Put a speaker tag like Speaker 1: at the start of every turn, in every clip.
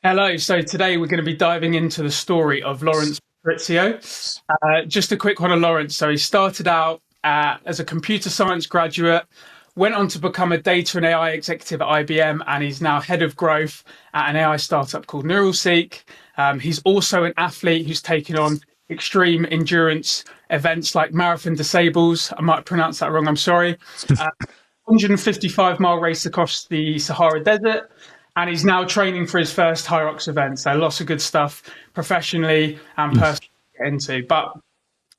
Speaker 1: Hello. So today we're going to be diving into the story of Lawrence Patrizio. Just a quick one on Lawrence. So he started out as a computer science graduate, went on to become a data and AI executive at IBM, and he's now head of growth at an AI startup called NeuralSeek. He's also an athlete who's taken on extreme endurance events like Marathon des Sables. I might pronounce that wrong. I'm sorry. 155-mile race across the Sahara Desert, and he's now training for his first Hyrox event. So lots of good stuff professionally and personally to get into. But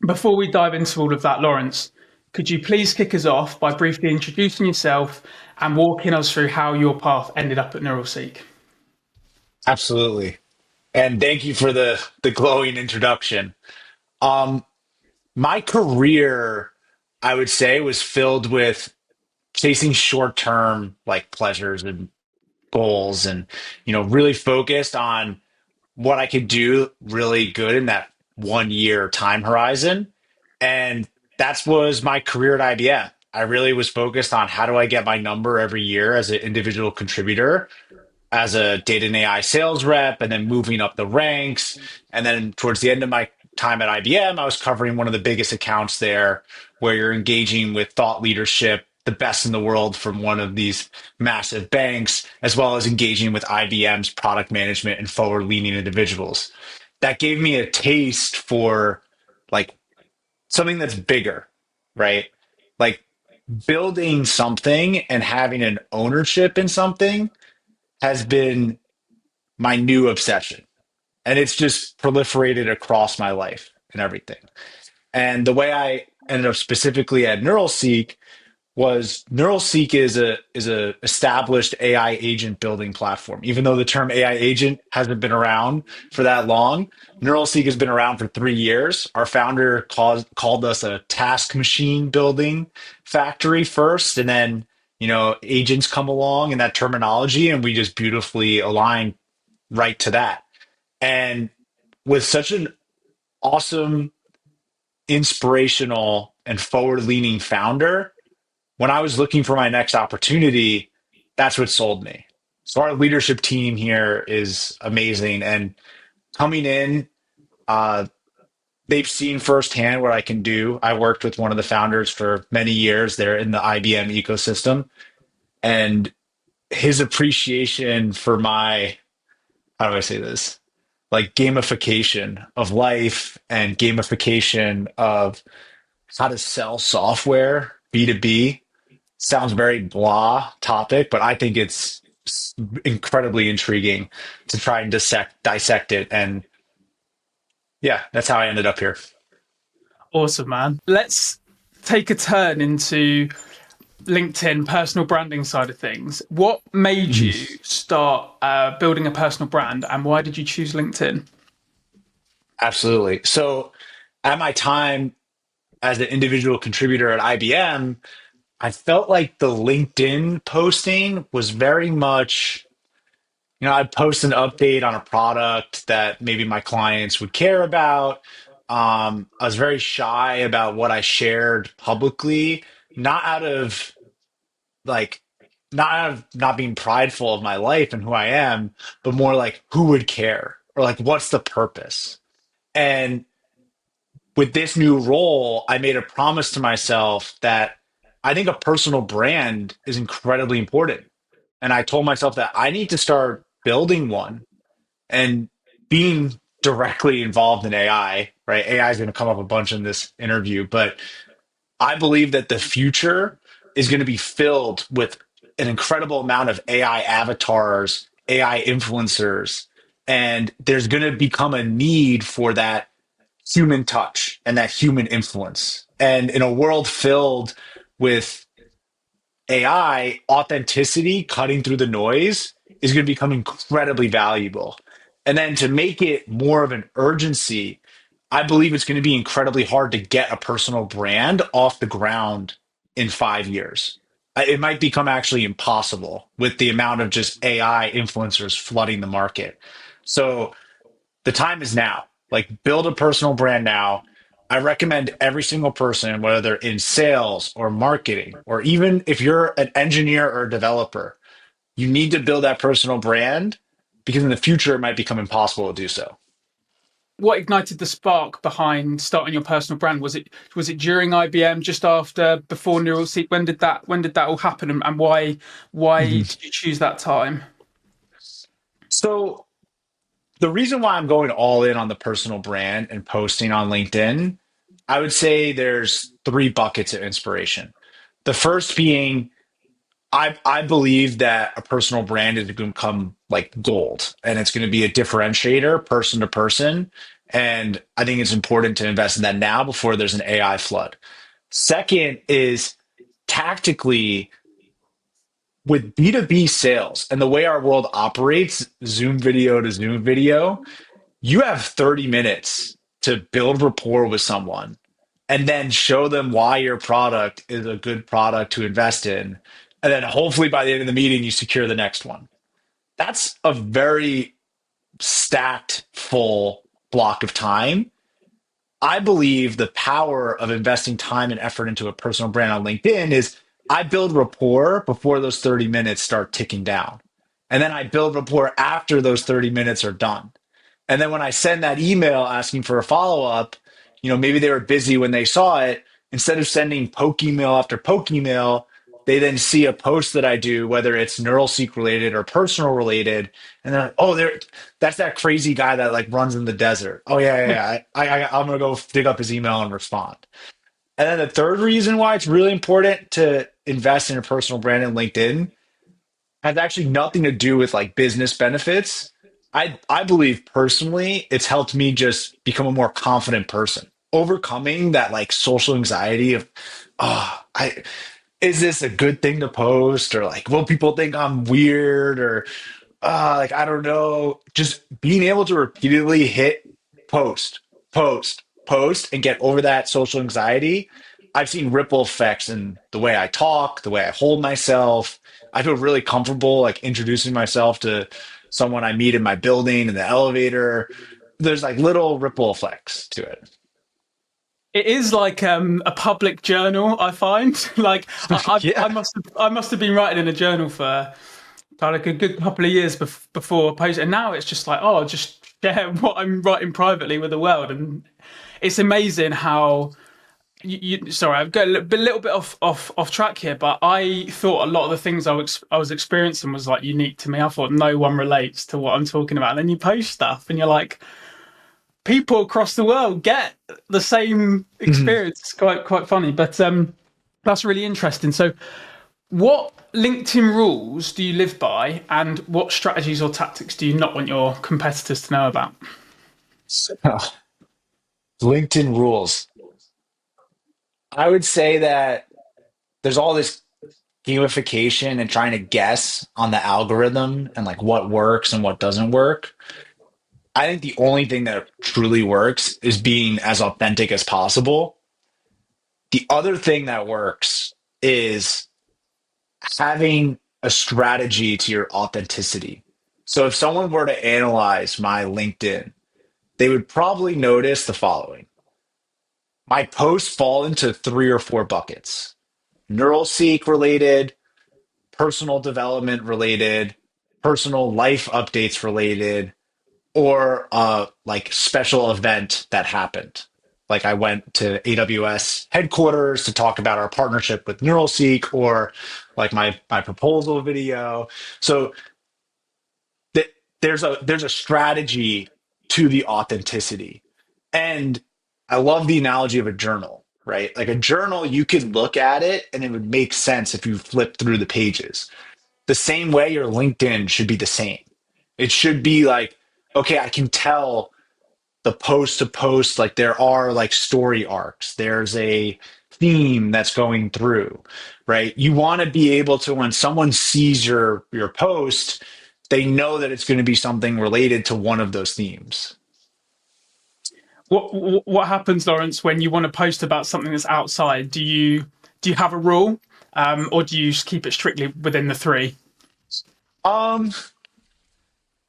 Speaker 1: before we dive into all of that, Lawrence, could you please kick us off by briefly introducing yourself and walking us through how your path ended up at NeuralSeek?
Speaker 2: Absolutely. And thank you for the glowing introduction. Um, my career, I would say, was filled with chasing short-term like pleasures and goals and really focused on what I could do really good in that 1 year time horizon. And that was my career at IBM. I really was focused on how do I get my number every year as an individual contributor as a data and AI sales rep and then moving up the ranks. And then towards the end of my time at IBM, I was covering one of the biggest accounts there where you're engaging with thought leadership, the best in the world from one of these massive banks, as well as engaging with IBM's product management and forward leaning individuals. That gave me a taste for like something that's bigger, right? Like building something and having an ownership in something has been my new obsession. And it's just proliferated across my life and everything. And the way I ended up specifically at NeuralSeek was NeuralSeek is a established AI agent building platform. Even though the term AI agent hasn't been around for that long, NeuralSeek has been around for 3 years. Our founder called us a task machine building factory first, and then agents come along in that terminology, and we just beautifully align right to that. And with such an awesome, inspirational, and forward leaning founder, when I was looking for my next opportunity, that's what sold me. So our leadership team here is amazing. And coming in, uh, they've seen firsthand what I can do. I worked with one of the founders for many years there in the IBM ecosystem. And his appreciation for my, how do I say this? Like gamification of life and gamification of how to sell software B2B sounds very blah topic, but I think it's incredibly intriguing to try and dissect it. And yeah, that's how I ended up here.
Speaker 1: Awesome, man. Let's take a turn into LinkedIn personal branding side of things. What made you
Speaker 2: Mhm.
Speaker 1: start building a personal brand, and why did you choose LinkedIn?
Speaker 2: Absolutely. So at my time as an individual contributor at IBM, I felt like the LinkedIn posting was very much, I'd post an update on a product that maybe my clients would care about. I was very shy about what I shared publicly, not out of like, not out of not being prideful of my life and who I am, but more like who would care or like what's the purpose. And with this new role, I made a promise to myself that I think a personal brand is incredibly important. And I told myself that I need to start building one and being directly involved in AI, right? AI is going to come up a bunch in this interview, but I believe that the future is going to be filled with an incredible amount of AI avatars, AI influencers, and there's going to become a need for that human touch and that human influence. And in a world filled with AI, authenticity cutting through the noise is going to become incredibly valuable. And then to make it more of an urgency, I believe it's going to be incredibly hard to get a personal brand off the ground in 5 years. It might become actually impossible with the amount of just AI influencers flooding the market. So the time is now. Like, build a personal brand now. I recommend every single person, whether they're in sales or marketing, or even if you're an engineer or a developer, you need to build that personal brand because in the future it might become impossible to do so.
Speaker 1: What ignited the spark behind starting your personal brand? Was it during IBM, just after, before NeuralSeek? When did that all happen, and why
Speaker 2: Mhm.
Speaker 1: did you choose that time?
Speaker 2: So the reason why I'm going all in on the personal brand and posting on LinkedIn, I would say there's three buckets of inspiration. The first being I believe that a personal brand is going to become like gold and it's going to be a differentiator person to person. And I think it's important to invest in that now before there's an AI flood. Second is tactically with B2B sales and the way our world operates, Zoom video to Zoom video, you have 30 minutes to build rapport with someone and then show them why your product is a good product to invest in. And then hopefully by the end of the meeting, you secure the next one. That's a very stacked, full block of time. I believe the power of investing time and effort into a personal brand on LinkedIn is I build rapport before those 30 minutes start ticking down. And then I build rapport after those 30 minutes are done. And then when I send that email asking for a follow up, maybe they were busy when they saw it. Instead of sending poke email after poke email, they then see a post that I do, whether it's NeuralSeek related or personal related, and they're like, "Oh, that's that crazy guy that like runs in the desert." Oh yeah, yeah, yeah. I'm gonna go dig up his email and respond. And then the third reason why it's really important to invest in a personal brand in LinkedIn has actually nothing to do with like business benefits. I believe personally it's helped me just become a more confident person. Overcoming that like social anxiety of I is this a good thing to post or like will people think I'm weird or like I don't know. Just being able to repeatedly hit post, post, and get over that social anxiety. I've seen ripple effects in the way I talk, the way I hold myself. I feel really comfortable like introducing myself to someone I meet in my building in the elevator. There's like little ripple effects to it.
Speaker 1: It is like a public journal, I find. Like I
Speaker 2: Yeah.
Speaker 1: must have been writing in a journal for like a good couple of years before post, and now it's just like, oh, just share what I'm writing privately with the world. And it's amazing how sorry, I've got a little bit off track here, but I thought a lot of the things I was experiencing was like unique to me. I thought no one relates to what I'm talking about, and then you post stuff and you're like, people across the world get the same
Speaker 2: Mhm.
Speaker 1: experience. It's quite funny, but that's really interesting. So what LinkedIn rules do you live by, and what strategies or tactics do you not want your competitors to know about?
Speaker 2: LinkedIn rules. I would say that there's all this gamification and trying to guess on the algorithm and like what works and what doesn't work. I think the only thing that truly works is being as authentic as possible. The other thing that works is having a strategy to your authenticity. So if someone were to analyze my LinkedIn, they would probably notice the following. My posts fall into three or four buckets. NeuralSeek related, personal development related, personal life updates related, or like special event that happened. Like I went to AWS headquarters to talk about our partnership with NeuralSeek or like my proposal video. So there's a strategy to the authenticity. And I love the analogy of a journal, right? Like a journal, you could look at it and it would make sense if you flip through the pages. The same way your LinkedIn should be the same. It should be like, okay, I can tell the post to post, like there are like story arcs. There's a theme that's going through, right? You want to be able to, when someone sees your post, they know that it's going to be something related to one of those themes.
Speaker 1: What happens, Lawrence, when you want to post about something that's outside? Do you have a rule, or do you just keep it strictly within the three?
Speaker 2: Um,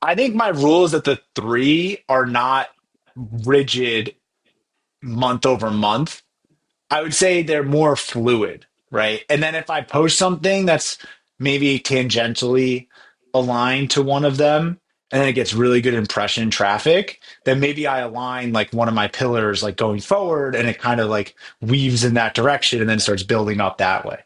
Speaker 2: I think my rule is that the three are not rigid month over month. I would say they're more fluid, right? And then if I post something that's maybe tangentially aligned to one of them, and then it gets really good impression traffic, then maybe I align like one of my pillars like going forward, and it kind of like weaves in that direction and then starts building up that way.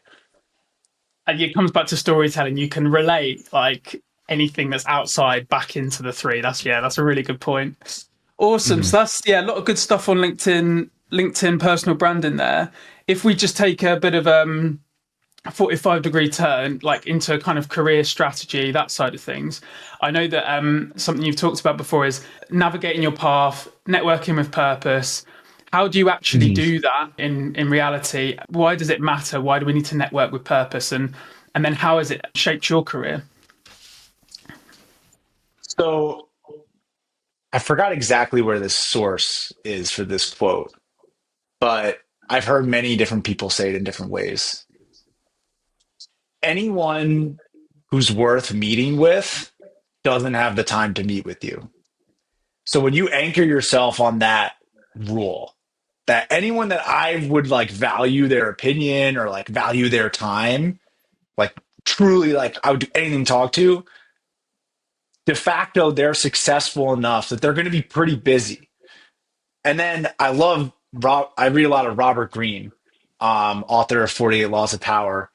Speaker 1: And it comes back to storytelling. You can relate like anything that's outside back into the three. That's a really good point. Awesome.
Speaker 2: Mhm.
Speaker 1: So that's a lot of good stuff on LinkedIn personal branding there. If we just take a bit of a 45-degree turn, like into kind of career strategy, that side of things. I know that something you've talked about before is navigating your path, networking with purpose. How do you actually
Speaker 2: Mhm.
Speaker 1: do that in reality? Why does it matter? Why do we need to network with purpose? And then how has it shaped your career?
Speaker 2: So I forgot exactly where the source is for this quote, but I've heard many different people say it in different ways. Anyone who's worth meeting with doesn't have the time to meet with you. So when you anchor yourself on that rule, that anyone that I would like value their opinion or like value their time, like truly like I would do anything to talk to, de facto they're successful enough that they're going to be pretty busy. And then I read a lot of Robert Greene, author of 48 Laws of Power,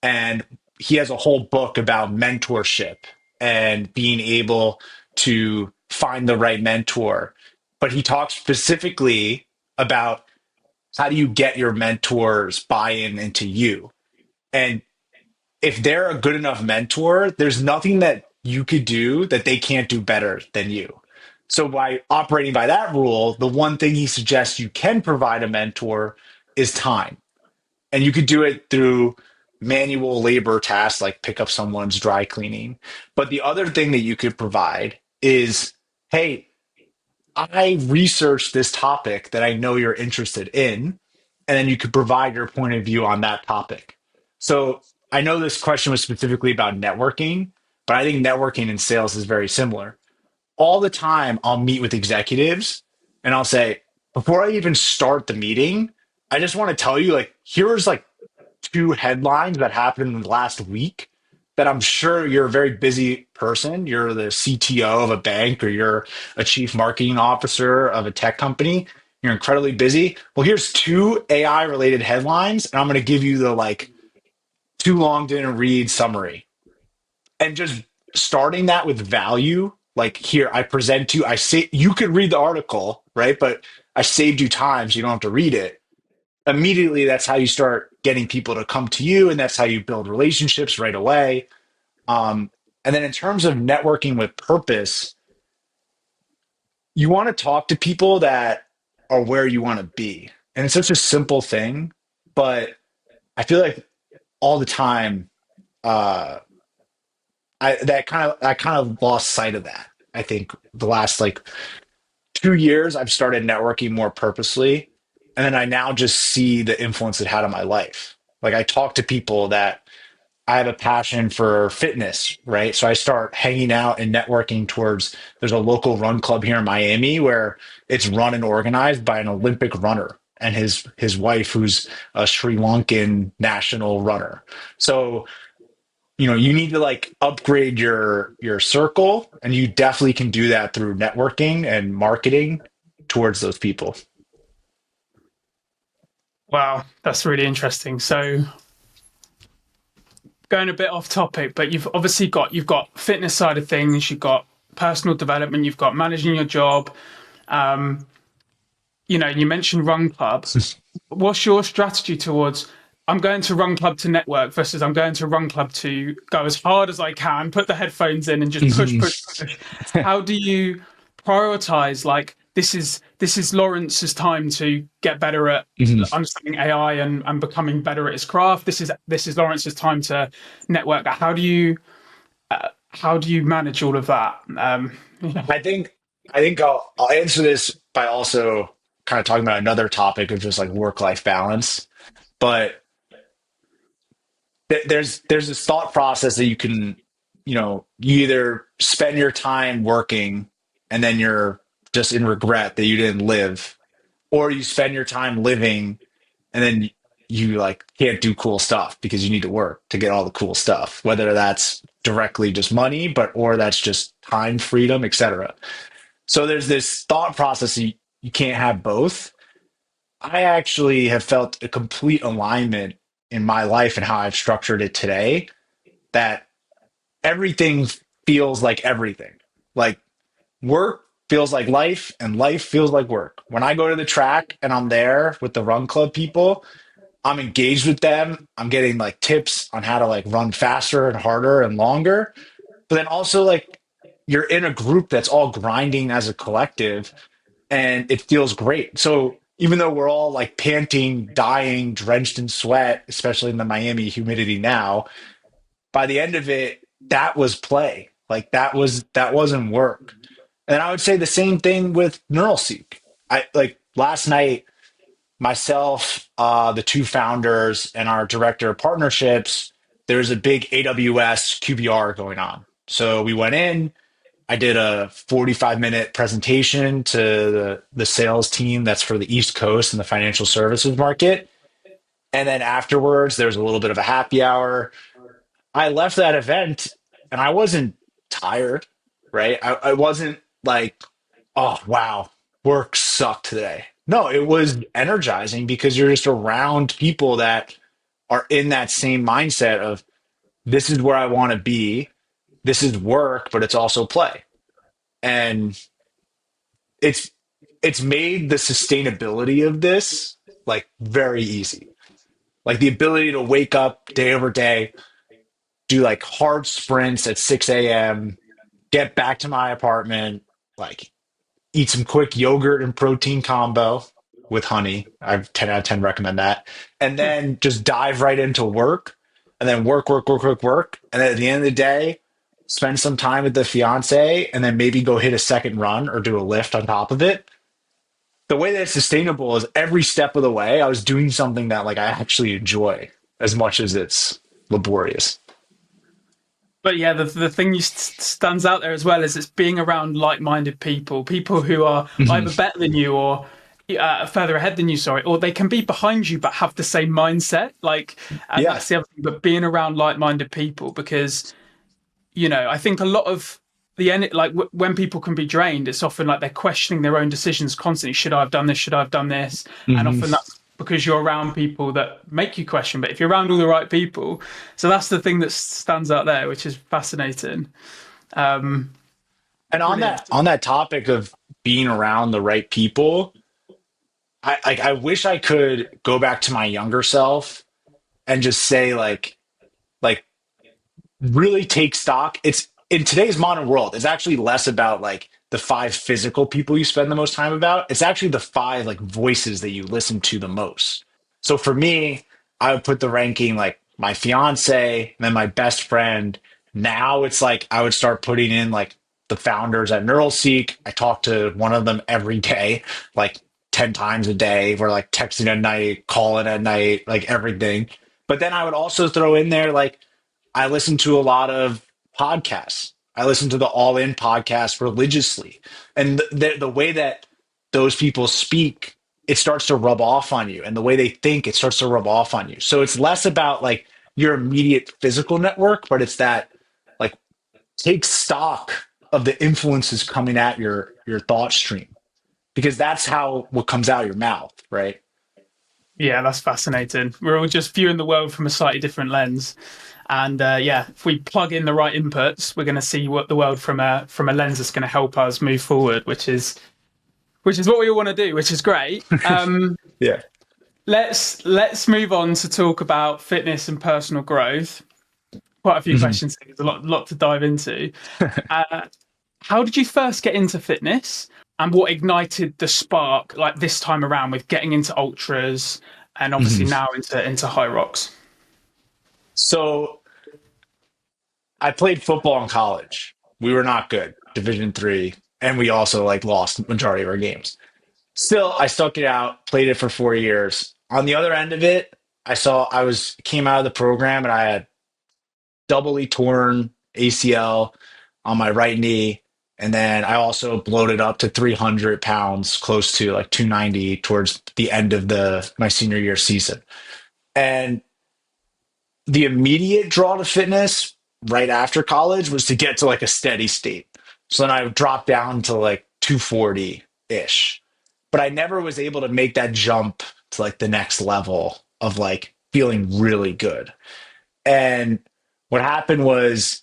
Speaker 2: and he has a whole book about mentorship and being able to find the right mentor. But he talks specifically about how do you get your mentors buy-in into you. And if they're a good enough mentor, there's nothing that you could do that they can't do better than you. So by operating by that rule, the one thing he suggests you can provide a mentor is time. And you could do it through manual labor tasks like pick up someone's dry cleaning. But the other thing that you could provide is, hey, I researched this topic that I know you're interested in, and then you could provide your point of view on that topic. So I know this question was specifically about networking, but I think networking in sales is very similar. All the time, I'll meet with executives and I'll say, before I even start the meeting, I just want to tell you, like, here's like two headlines that happened in the last week that I'm sure you're a very busy person. You're the CTO of a bank or you're a chief marketing officer of a tech company. You're incredibly busy. Well, here's two AI related headlines, and I'm going to give you the like too long didn't read summary. And just starting that with value, like here, I present to you, I say you could read the article, right? But I saved you time so you don't have to read it. Immediately, that's how you start getting people to come to you, and that's how you build relationships right away. And then in terms of networking with purpose, you want to talk to people that are where you want to be. And it's such a simple thing, but I feel like all the time, uh, I kind of lost sight of that. I think the last like 2 years, I've started networking more purposely, and then I now just see the influence it had on my life. Like I talk to people that I have a passion for fitness, right? So I start hanging out and networking towards there's a local run club here in Miami where it's run and organized by an Olympic runner and his wife who's a Sri Lankan national runner. So, you need to like upgrade your circle, and you definitely can do that through networking and marketing towards those people.
Speaker 1: Wow, that's really interesting. So going a bit off topic, but you've got fitness side of things, you've got personal development, you've got managing your job. Um, you mentioned Run Club. What's your strategy towards I'm going to Run Club to network versus I'm going to Run Club to go as hard as I can, put the headphones in and just push,
Speaker 2: Mhm.
Speaker 1: push, push? How do you prioritize like this is Lawrence's time to get better at
Speaker 2: Mhm.
Speaker 1: understanding AI and becoming better at his craft. This is Lawrence's time to network. How do you manage all of that?
Speaker 2: I think I'll answer this by also kind of talking about another topic of just like work life balance. But there's this thought process that you can, you either spend your time working and then you're just in regret that you didn't live, or you spend your time living and then you like can't do cool stuff because you need to work to get all the cool stuff, whether that's directly just money, but or that's just time freedom, etc. So there's this thought process you can't have both. I actually have felt a complete alignment in my life and how I've structured it today that everything feels like everything. Like work feels like life and life feels like work. When I go to the track and I'm there with the run club people, I'm engaged with them. I'm getting like tips on how to like run faster and harder and longer. But then also like you're in a group that's all grinding as a collective and it feels great. So even though we're all like panting, dying, drenched in sweat, especially in the Miami humidity now, by the end of it, that was play. Like that wasn't work. And I would say the same thing with NeuralSeek. I like last night, myself, the two founders, and our director of partnerships, there's a big AWS QBR going on. So we went in, I did a 45-minute presentation to the sales team that's for the East Coast and the financial services market. And then afterwards, there was a little bit of a happy hour. I left that event and I wasn't tired, right? I wasn't like, oh, wow, work sucked today. No, it was energizing because you're just around people that are in that same mindset of this is where I want to be. This is work, but it's also play. And it's it's made the sustainability of this like very easy. Like the ability to wake up day over day, do like hard sprints at 6 a.m., get back to my apartment, like eat some quick yogurt and protein combo with honey. I 10 out of 10 recommend that. And then just dive right into work and then work. And then at the end of the day, spend some time with the fiance and then maybe go hit a second run or do a lift on top of it. The way that it's sustainable is every step of the way, I was doing something that like I actually enjoy as much as it's laborious.
Speaker 1: But yeah, the thing stands out there as well is it's being around like-minded people, people who are
Speaker 2: Mhm.
Speaker 1: either better than you or further ahead than you. Sorry, or they can be behind you but have the same mindset. Like, and
Speaker 2: Yeah.
Speaker 1: that's the other thing. But being around like-minded people, because I think a lot of when people can be drained, it's often like they're questioning their own decisions constantly. Should I have done this? Should I have done this? And
Speaker 2: Mhm.
Speaker 1: often that's because you're around people that make you question. But if you're around all the right people, so that's the thing that stands out there, which is fascinating. Um,
Speaker 2: And on
Speaker 1: Brilliant.
Speaker 2: that topic of being around the right people, I wish I could go back to my younger self and just say like really take stock. It's in today's modern world, it's actually less about like the five physical people you spend the most time about. It's actually the five like voices that you listen to the most. So for me, I would put the ranking like my fiance, then my best friend. Now it's like I would start putting in like the founders at NeuralSeek. I talk to one of them every day, like 10 times a day. We're like texting at night, calling at night, like everything. But then I would also throw in there like I listen to a lot of podcasts. I listen to the All In podcast religiously. And the way that those people speak, it starts to rub off on you. And the way they think, it starts to rub off on you. So it's less about like your immediate physical network, but it's that like take stock of the influences coming at your thought stream because that's how what comes out of your mouth, right?
Speaker 1: Yeah, that's fascinating. We're all just viewing the world from a slightly different lens. And yeah, if we plug in the right inputs, we're going to see what the world from a lens that's going to help us move forward, which is what we all want to do, which is great.
Speaker 2: Yeah.
Speaker 1: Let's move on to talk about fitness and personal growth. Quite a few
Speaker 2: Mhm.
Speaker 1: questions. There's a lot to dive into. Uh, how did you first get into fitness, and what ignited the spark like this time around with getting into ultras, and obviously
Speaker 2: Mhm.
Speaker 1: now into high rocks?
Speaker 2: So I played football in college. We were not good, Division 3, and we also like lost majority of our games. Still, I stuck it out, played it for 4 years. On the other end of it, I was came out of the program and I had doubly torn ACL on my right knee, and then I also bloated up to 300 pounds, close to like 290 towards the end of the my senior year season. And the immediate draw to fitness right after college was to get to like a steady state. So then I dropped down to like 240 ish. But I never was able to make that jump to like the next level of like feeling really good. And what happened was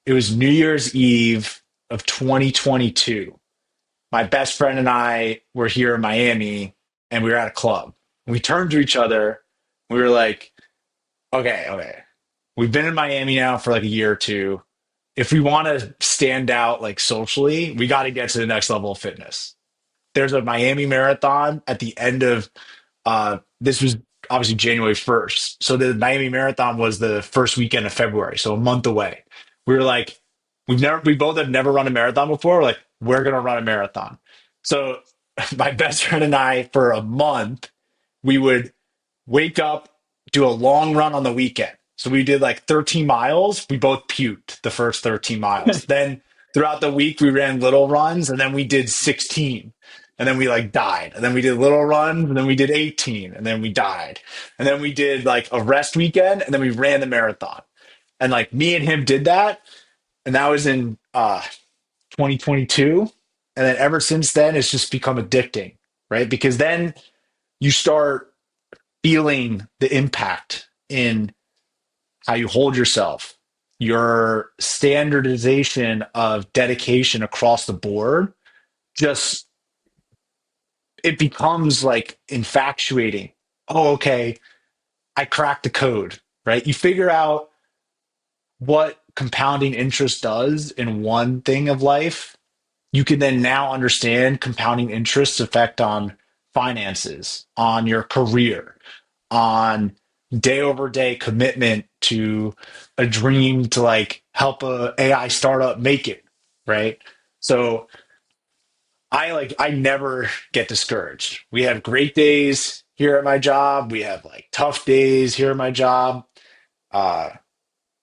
Speaker 2: it was New Year's Eve of 2022. My best friend and I were here in Miami and we were at a club. We turned to each other. We were like, okay, we've been in Miami now for like a year or two. If we want to stand out like socially, we got to get to the next level of fitness. There's a Miami marathon at the end of this was obviously January 1st. So the Miami Marathon was the first weekend of February, so a month away. We were like, we both have never run a marathon before. We're like, we're gonna run a marathon. So my best friend and I, for a month, we would wake up, do a long run on the weekend. So we did like 13 miles. We both puked the first 13 miles. Then throughout the week, we ran little runs and then we did 16. And then we like died. And then we did little runs and then we did 18 and then we died. And then we did like a rest weekend and then we ran the marathon. And like me and him did that. And that was in 2022. And then ever since then, it's just become addicting, right? Because then you start feeling the impact in how you hold yourself, your standardization of dedication across the board, just it becomes like infatuating. Oh, okay, I cracked the code, right? You figure out what compounding interest does in one thing of life. You can then now understand compounding interest's effect on finances, on your career, on day over day commitment to a dream to like help a AI startup make it, right? So I never get discouraged. We have great days here at my job. We have like tough days here at my job. Uh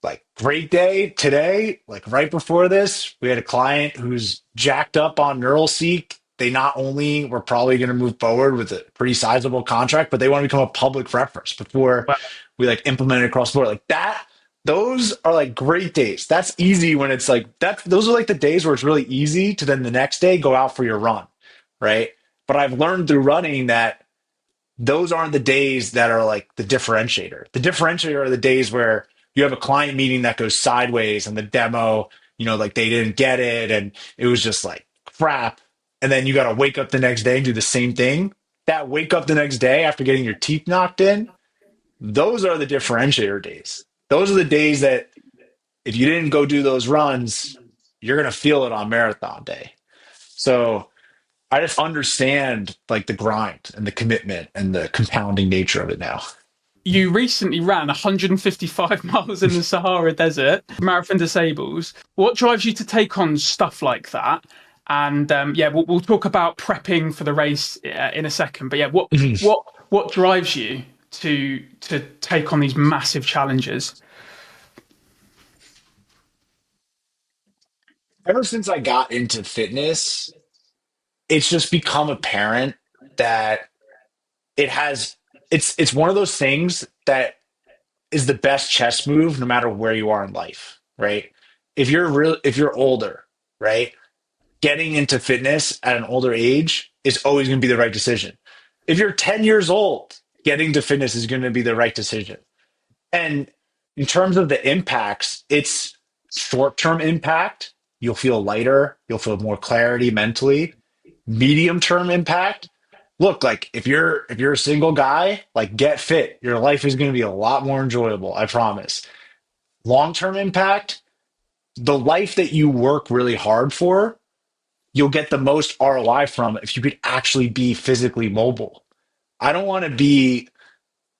Speaker 2: like great day today, like right before this, we had a client who's jacked up on NeuralSeek. They not only were probably going to move forward with a pretty sizable contract, but they want to become a public reference before
Speaker 1: Well,
Speaker 2: we like implement it across the board. Like that, those are like great days. That's easy when it's like that. Those are like the days where it's really easy to then the next day go out for your run, right? But I've learned through running that those aren't the days that are like the differentiator. The differentiator are the days where you have a client meeting that goes sideways and the demo, like they didn't get it and it was just like crap. And then you got to wake up the next day and do the same thing. That wake up the next day after getting your teeth knocked in, those are the differentiator days. Those are the days that if you didn't go do those runs, you're going to feel it on marathon day. So I just understand like the grind and the commitment and the compounding nature of it now.
Speaker 1: you recently ran 155 miles in the Sahara Desert, marathon to Sables. What drives you to take on stuff like that? And yeah, we'll talk about prepping for the race in a second. But yeah, what drives you to take on these massive challenges?
Speaker 2: Ever since I got into fitness, it's just become apparent that it has it's one of those things that is the best chess move no matter where you are in life, right? If you're older, right? Getting into fitness at an older age is always going to be the right decision. If you're 10 years old, getting to fitness is going to be the right decision. And in terms of the impacts, it's short term impact. You'll feel lighter, you'll feel more clarity mentally. Medium term impact. Look, like if you're a single guy, like get fit. Your life is going to be a lot more enjoyable, I promise. Long term impact, the life that you work really hard for, you'll get the most ROI from if you could actually be physically mobile. I don't want to be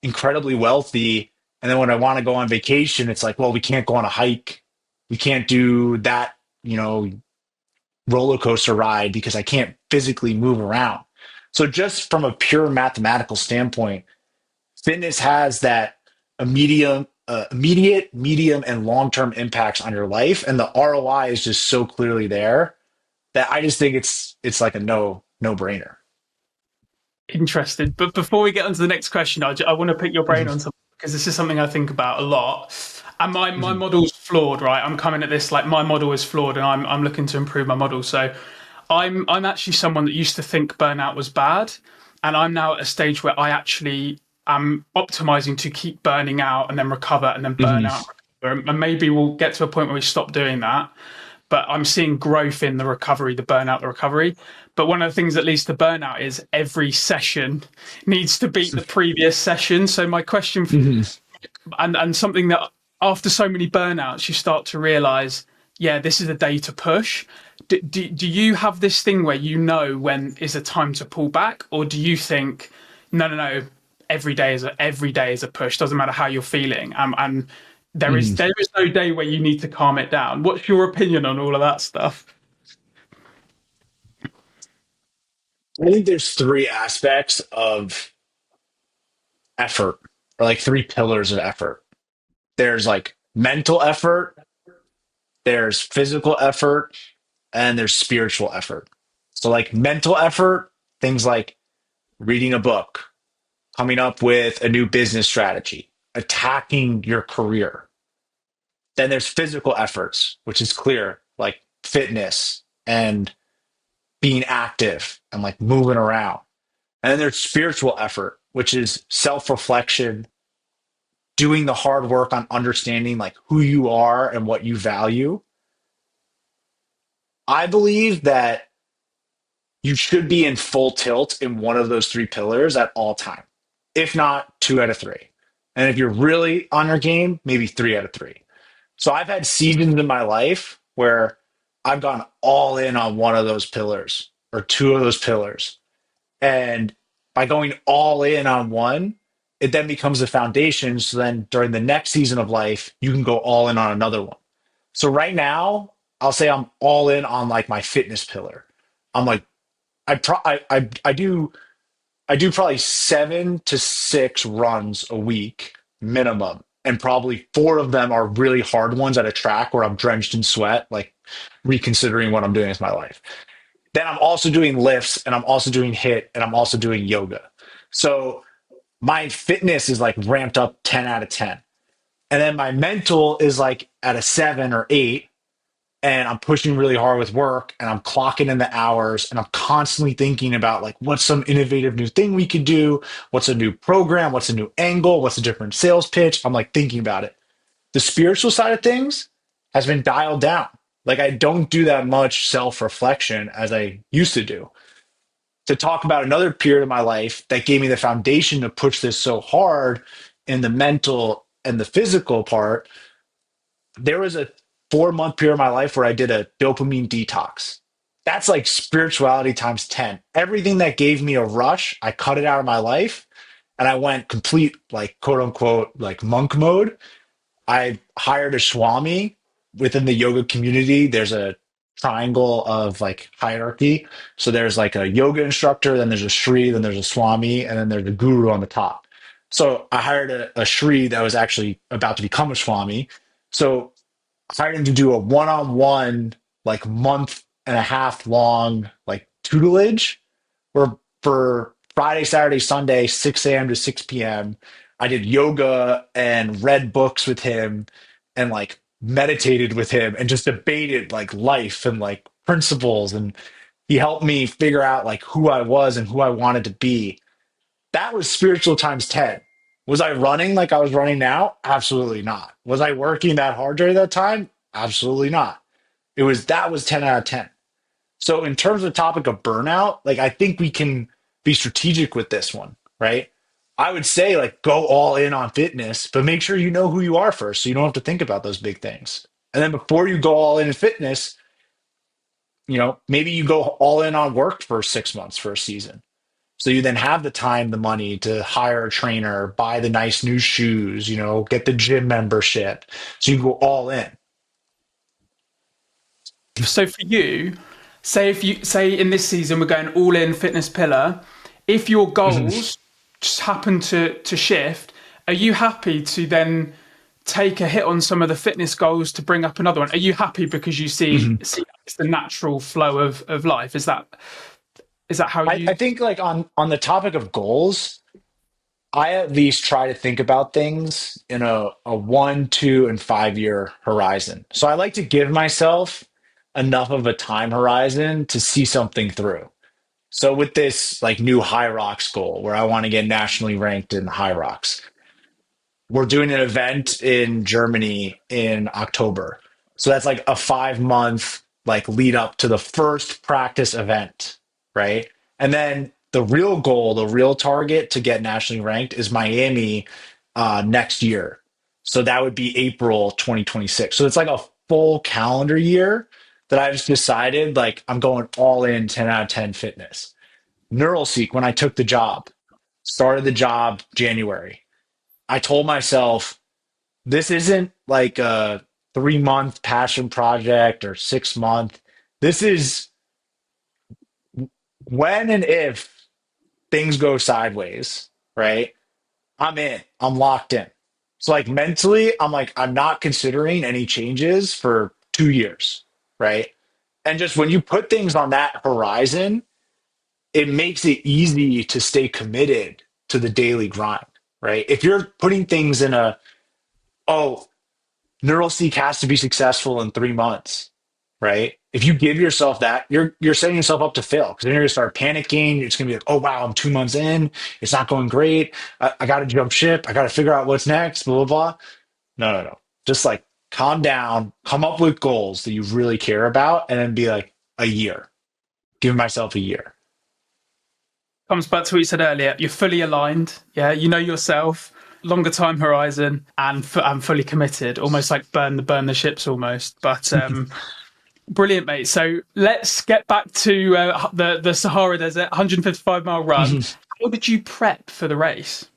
Speaker 2: incredibly wealthy. And then when I want to go on vacation, it's like, well, we can't go on a hike. We can't do that, roller coaster ride because I can't physically move around. So, just from a pure mathematical standpoint, fitness has that immediate, medium, and long term impacts on your life. And the ROI is just so clearly there that I just think it's like a no brainer.
Speaker 1: Interested. But before we get on to the next question, I want to pick your brain on something because this is something I think about a lot. And my
Speaker 2: Mhm.
Speaker 1: model's flawed, right? I'm coming at this like my model is flawed, and I'm looking to improve my model. So I'm actually someone that used to think burnout was bad, and I'm now at a stage where I actually am optimizing to keep burning out and then recover and then burn
Speaker 2: Mhm.
Speaker 1: out. And maybe we'll get to a point where we stop doing that. But I'm seeing growth in the recovery, the burnout, the recovery. But one of the things that leads to burnout is every session needs to beat the previous session. So my question,
Speaker 2: Mhm.
Speaker 1: and something that after so many burnouts, you start to realize, yeah, this is a day to push. Do you have this thing where you know when is a time to pull back, or do you think, no, no, no, every day is a push. Doesn't matter how you're feeling, and
Speaker 2: Mhm.
Speaker 1: there is no day where you need to calm it down. What's your opinion on all of that stuff?
Speaker 2: I think there's three aspects of effort, or like three pillars of effort. There's like mental effort, there's physical effort, and there's spiritual effort. So, like mental effort, things like reading a book, coming up with a new business strategy, attacking your career. Then there's physical efforts, which is clear, like fitness and being active and like moving around. And then there's spiritual effort, which is self reflection, doing the hard work on understanding like who you are and what you value. I believe that you should be in full tilt in one of those three pillars at all time, if not two out of three. And if you're really on your game, maybe three out of three. So I've had seasons in my life where I've gone all in on one of those pillars or two of those pillars. And by going all in on one, it then becomes the foundation. So then during the next season of life, you can go all in on another one. So right now, I'll say I'm all in on like my fitness pillar. I'm like, I do probably 7 to 6 runs a week minimum, and probably four of them are really hard ones at a track where I'm drenched in sweat, like reconsidering what I'm doing with my life. Then I'm also doing lifts, and I'm also doing hit, and I'm also doing yoga. So my fitness is like ramped up 10 out of 10. And then my mental is like at a 7 or 8, and I'm pushing really hard with work, and I'm clocking in the hours, and I'm constantly thinking about like what's some innovative new thing we could do, what's a new program, what's a new angle, what's a different sales pitch. I'm like thinking about it. The spiritual side of things has been dialed down. Like I don't do that much self-reflection as I used to do. To talk about another period of my life that gave me the foundation to push this so hard in the mental and the physical part, there was a 4 month period of my life where I did a dopamine detox. That's like spirituality times 10. Everything that gave me a rush, I cut it out of my life, and I went complete, like, quote unquote, like monk mode. I hired a Swami within the yoga community. There's a triangle of like hierarchy. So there's like a yoga instructor, then there's a Shri, then there's a Swami, and then there's a guru on the top. So I hired a Shri that was actually about to become a Swami. So hiring to do a one-on-one, like month and a half long, like tutelage where for Friday, Saturday, Sunday, 6 a.m. to 6 p.m. I did yoga and read books with him and like meditated with him and just debated like life and like principles. And he helped me figure out like who I was and who I wanted to be. That was spiritual times 10. Was I running like I was running now? Absolutely not. Was I working that hard during that time? Absolutely not. That was 10 out of 10. So in terms of the topic of burnout, like I think we can be strategic with this one, right? I would say like go all in on fitness, but make sure you know who you are first so you don't have to think about those big things. And then before you go all in fitness, maybe you go all in on work for 6 months for a season. So you then have the time, the money to hire a trainer, buy the nice new shoes, get the gym membership. So you go all in.
Speaker 1: So for you, say if you say in this season we're going all in fitness pillar, if your
Speaker 2: Mhm.
Speaker 1: goals just happen to shift, are you happy to then take a hit on some of the fitness goals to bring up another one? Are you happy because you
Speaker 2: Mhm.
Speaker 1: see it's the natural flow of life? Is that how
Speaker 2: I
Speaker 1: you?
Speaker 2: think like on the topic of goals, I at least try to think about things in a 1, 2, and 5 year horizon. So I like to give myself enough of a time horizon to see something through. So with this like new high rocks goal where I want to get nationally ranked in high rocks, we're doing an event in Germany in October. So that's like a 5 month like lead up to the first practice event, right? And then the real goal, the real target to get nationally ranked is Miami next year. So that would be April 2026. So it's like a full calendar year that I've decided like I'm going all in 10 out of 10 fitness. NeuralSeek, when I took the job, started the job January. I told myself this isn't like a 3 month passion project or 6 month. This is when and if things go sideways, right? I'm in, I'm locked in. So, like, mentally, I'm like, I'm not considering any changes for 2 years, right? And just when you put things on that horizon, it makes it easy to stay committed to the daily grind, right? If you're putting things in oh, NeuralSeek has to be successful in 3 months, right? If you give yourself that, you're setting yourself up to fail because then you're gonna start panicking. It's gonna be like, oh wow, I'm 2 months in, it's not going great. I got to jump ship. I got to figure out what's next. Blah blah blah. No, no, no. Just like calm down, come up with goals that you really care about, and then be like a year. Give myself a year.
Speaker 1: Comes back to what you said earlier. You're fully aligned. Yeah, you know yourself. Longer time horizon and I'm fully committed. Almost like burn the ships almost. But brilliant, mate. So let's get back to the Sahara Desert, 155-mile run. How did you prep for the race?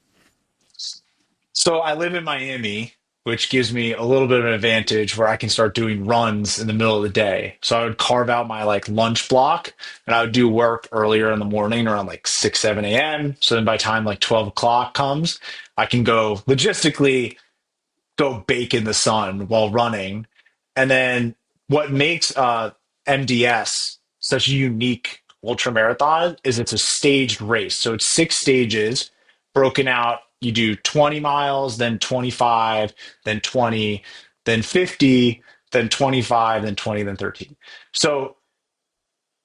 Speaker 2: So I live in Miami, which gives me a little bit of an advantage where I can start doing runs in the middle of the day. So I would carve out my like lunch block and I would do work earlier in the morning around like 6, 7 a.m. So then by the time like 12 o'clock comes, I can go logistically go bake in the sun while running. And then what makes MDS such a unique ultra marathon is it's a staged race. So it's 6 stages broken out. You do 20 miles, then 25, then 20, then 50, then 25, then 20, then 13. So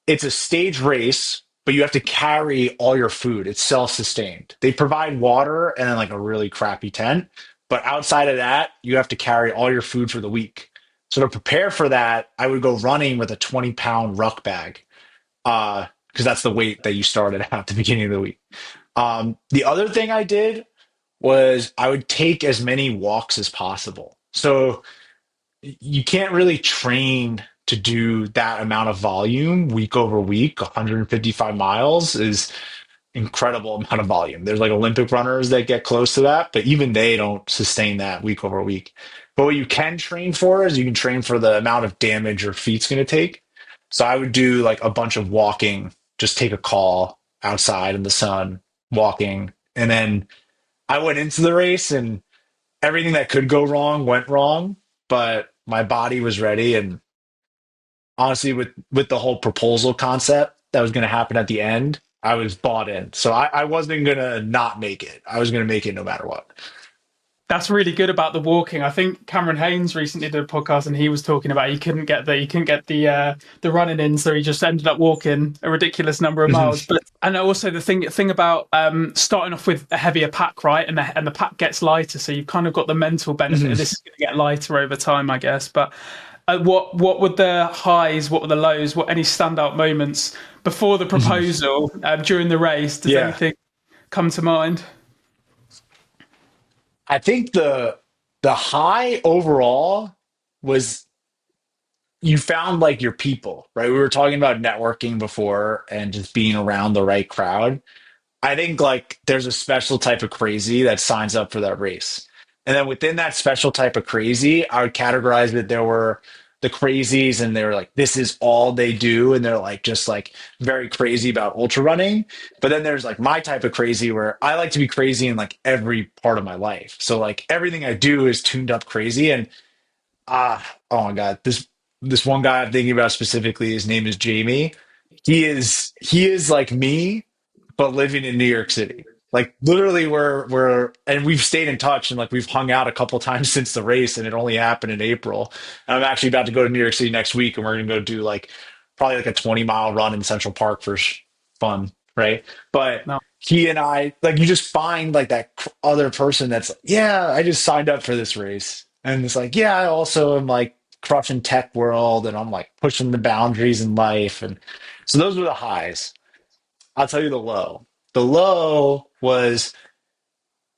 Speaker 2: it's a stage race, but you have to carry all your food. It's self-sustained. They provide water and then like a really crappy tent, but outside of that, you have to carry all your food for the week. So to prepare for that, I would go running with a 20-pound ruck bag, because that's the weight that you started at the beginning of the week. The other thing I did was I would take as many walks as possible. So you can't really train to do that amount of volume week over week. 155 miles is incredible amount of volume. There's like Olympic runners that get close to that, but even they don't sustain that week over week. But what you can train for is you can train for the amount of damage your feet's going to take. So I would do like a bunch of walking, just take a call outside in the sun, walking. And then I went into the race and everything that could go wrong went wrong, but my body was ready. And honestly, with the whole proposal concept that was going to happen at the end, I was bought in. So I wasn't going to not make it. I was going to make it no matter what.
Speaker 1: That's really good about the walking. I think Cameron Haynes recently did a podcast and he was talking about he couldn't get the running in, so he just ended up walking a ridiculous number of miles. But and also the thing about starting off with a heavier pack, right? And the pack gets lighter, so you've kind of got the mental benefit of this is going to get lighter over time, I guess. But what were the highs? What were the lows? What any standout moments before the proposal during the race? Does
Speaker 2: Yeah.
Speaker 1: anything come to mind?
Speaker 2: I think the high overall was you found like your people, right? We were talking about networking before and just being around the right crowd. I think like there's a special type of crazy that signs up for that race. And then within that special type of crazy, I would categorize that there were the crazies and they were like, this is all they do. And they're like, just like very crazy about ultra running. But then there's like my type of crazy where I like to be crazy in like every part of my life. So like everything I do is tuned up crazy. And oh my God, this one guy I'm thinking about specifically, his name is Jamie. He is like me, but living in New York City. Like literally and we've stayed in touch and like we've hung out a couple times since the race and it only happened in April. And I'm actually about to go to New York City next week and we're gonna go do like probably like a 20-mile run in Central Park for fun, right? But
Speaker 1: No,
Speaker 2: he and I, like, you just find like that other person that's like, yeah, I just signed up for this race. And it's like, yeah, I also am like crushing tech world and I'm like pushing the boundaries in life. And so those were the highs. I'll tell you the low. The low was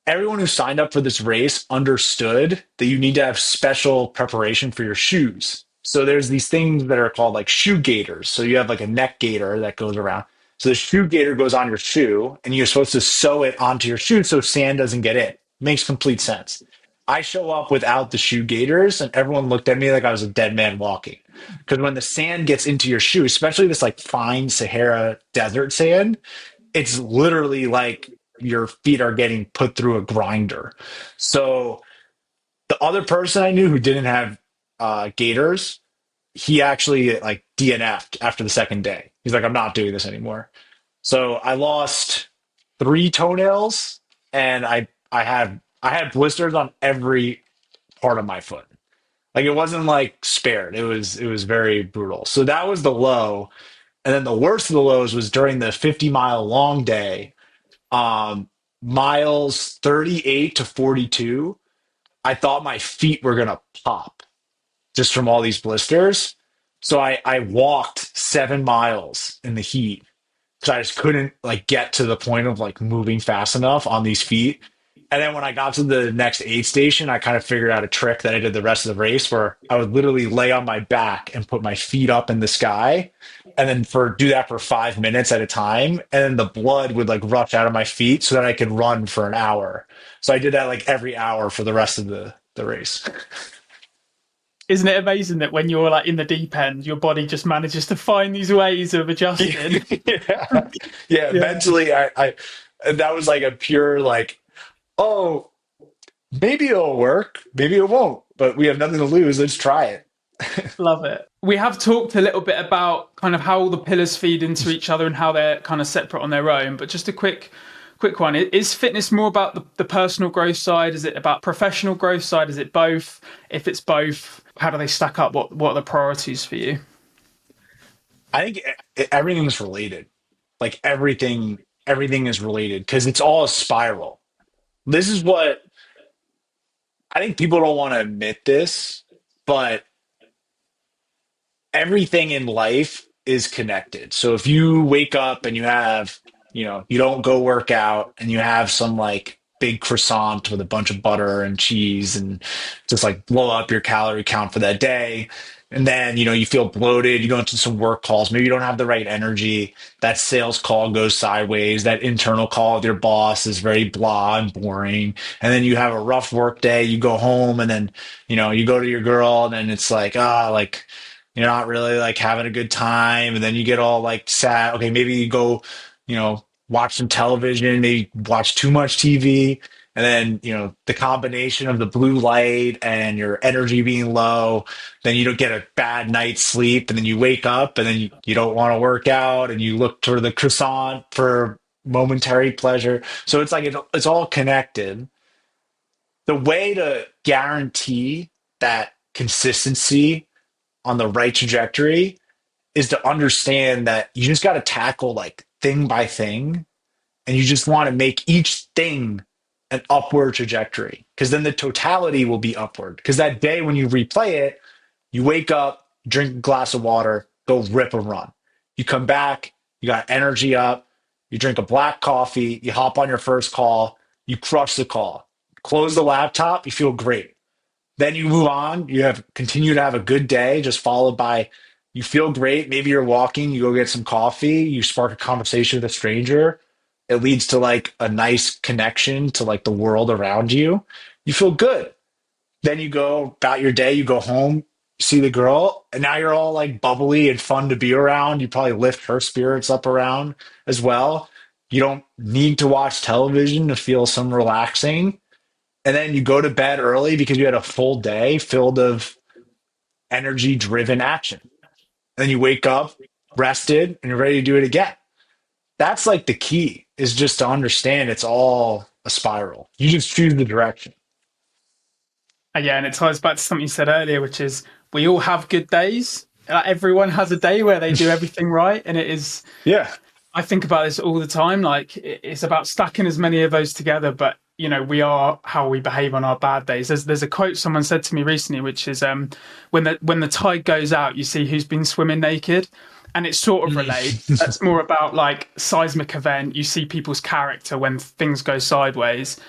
Speaker 2: everyone who signed up for this race understood that you need to have special preparation for your shoes. So there's these things that are called like shoe gaiters. So you have like a neck gaiter that goes around. So the shoe gaiter goes on your shoe and you're supposed to sew it onto your shoe so sand doesn't get in. Makes complete sense. I show up without the shoe gaiters and everyone looked at me like I was a dead man walking. Because when the sand gets into your shoe, especially this like fine Sahara Desert sand, it's literally like your feet are getting put through a grinder. So the other person I knew who didn't have gaiters, he actually like DNF'd after the second day. He's like, I'm not doing this anymore. So I lost three toenails, and I had blisters on every part of my foot. Like it wasn't like spared. It was very brutal. So that was the low. And then the worst of the lows was during the 50-mile long day, um, miles 38 to 42, I thought my feet were going to pop just from all these blisters. So I walked 7 miles in the heat because I just couldn't like get to the point of like moving fast enough on these feet. And then when I got to the next aid station, I kind of figured out a trick that I did the rest of the race where I would literally lay on my back and put my feet up in the sky and then for do that for 5 minutes at a time. And then the blood would like rush out of my feet so that I could run for an hour. So I did that like every hour for the rest of the race.
Speaker 1: isn't it amazing that when you're like in the deep end, your body just manages to find these ways of adjusting?
Speaker 2: Yeah. Yeah.
Speaker 1: Yeah,
Speaker 2: Mentally, I that was like a pure like, oh, maybe it'll work, maybe it won't, but we have nothing to lose. Let's try it.
Speaker 1: love it. We have talked a little bit about kind of how all the pillars feed into each other and how they're kind of separate on their own. But just a quick one. Is fitness more about the personal growth side? Is it about professional growth side? Is it both? If it's both, how do they stack up? What are the priorities for you?
Speaker 2: I think everything's related. Like everything is related because it's all a spiral. This is what I think people don't want to admit this, but everything in life is connected. So if you wake up and you don't go work out and you have some like big croissant with a bunch of butter and cheese and just like blow up your calorie count for that day. And then, you feel bloated, you go into some work calls, maybe you don't have the right energy. That sales call goes sideways. That internal call with your boss is very blah and boring. And then you have a rough work day, you go home and then, you go to your girl and then it's like, like, you're not really like having a good time and then you get all like sad. Okay, maybe you go, watch some television, maybe watch too much TV, and then the combination of the blue light and your energy being low, then you don't get a bad night's sleep and then you wake up and then you don't want to work out and you look toward the croissant for momentary pleasure. So it's like it's all connected. The way to guarantee that consistency on the right trajectory is to understand that you just got to tackle like thing by thing and you just want to make each thing an upward trajectory because then the totality will be upward because that day when you replay it, you wake up, drink a glass of water, go rip a run. You come back, you got energy up, you drink a black coffee, you hop on your first call, you crush the call, close the laptop, you feel great. Then you move on. You have continue to have a good day, just followed by you feel great. Maybe you're walking, you go get some coffee, you spark a conversation with a stranger. It leads to like a nice connection to like the world around you. You feel good. Then you go about your day, you go home, see the girl, and now you're all like bubbly and fun to be around. You probably lift her spirits up around as well. You don't need to watch television to feel some relaxing and then you go to bed early because you had a full day filled of energy driven action. And then you wake up rested and you're ready to do it again. That's like the key. is just to understand it's all a spiral. You just choose the direction.
Speaker 1: Yeah, and it ties back to something you said earlier, which is we all have good days. Everyone has a day where they do everything right, and it is.
Speaker 2: Yeah.
Speaker 1: I think about this all the time. Like it's about stacking as many of those together, but we are how we behave on our bad days. There's a quote someone said to me recently, which is when the tide goes out, you see who's been swimming naked, and it sort of relates. That's more about like seismic event. You see people's character when things go sideways,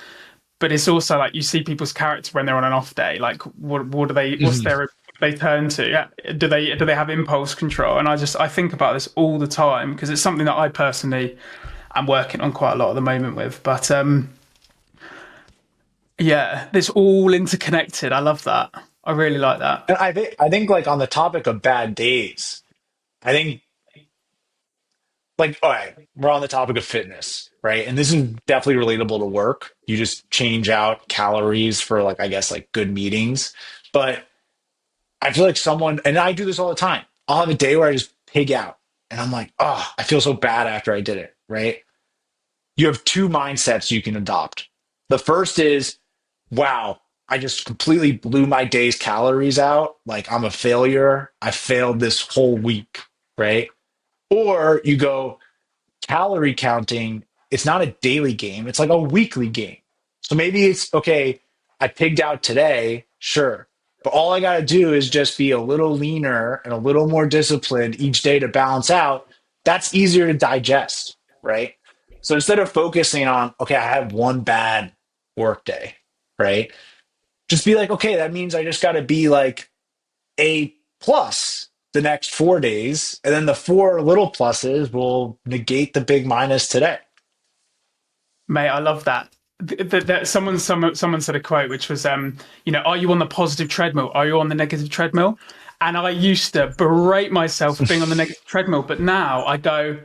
Speaker 1: but it's also like you see people's character when they're on an off day. Like what do they? What's their? What do they turn to? Yeah, do they have impulse control? And I think about this all the time because it's something that I personally am working on quite a lot at the moment with. But yeah, it's all interconnected. I love that. I really like that.
Speaker 2: And I think like on the topic of bad days, I think like all right, we're on the topic of fitness, right? And this is definitely relatable to work. You just change out calories for like I guess like good meetings. But I feel like someone and I do this all the time. I'll have a day where I just pig out and I'm like, oh, I feel so bad after I did it, right? You have two mindsets you can adopt. The first is, wow, I just completely blew my day's calories out. Like I'm a failure. I failed this whole week, right? Or you go, calorie counting, it's not a daily game, it's like a weekly game. So maybe it's okay, I pigged out today, sure. But all I got to do is just be a little leaner and a little more disciplined each day to balance out. That's easier to digest, right? So instead of focusing on, okay, I had one bad work day, right? Just be like, okay, that means I just got to be like a plus the next 4 days, and then the four little pluses will negate the big minus today.
Speaker 1: Mate, I love that. Someone said a quote which was, are you on the positive treadmill? Are you on the negative treadmill? And I used to berate myself for being on the negative treadmill, but now I go,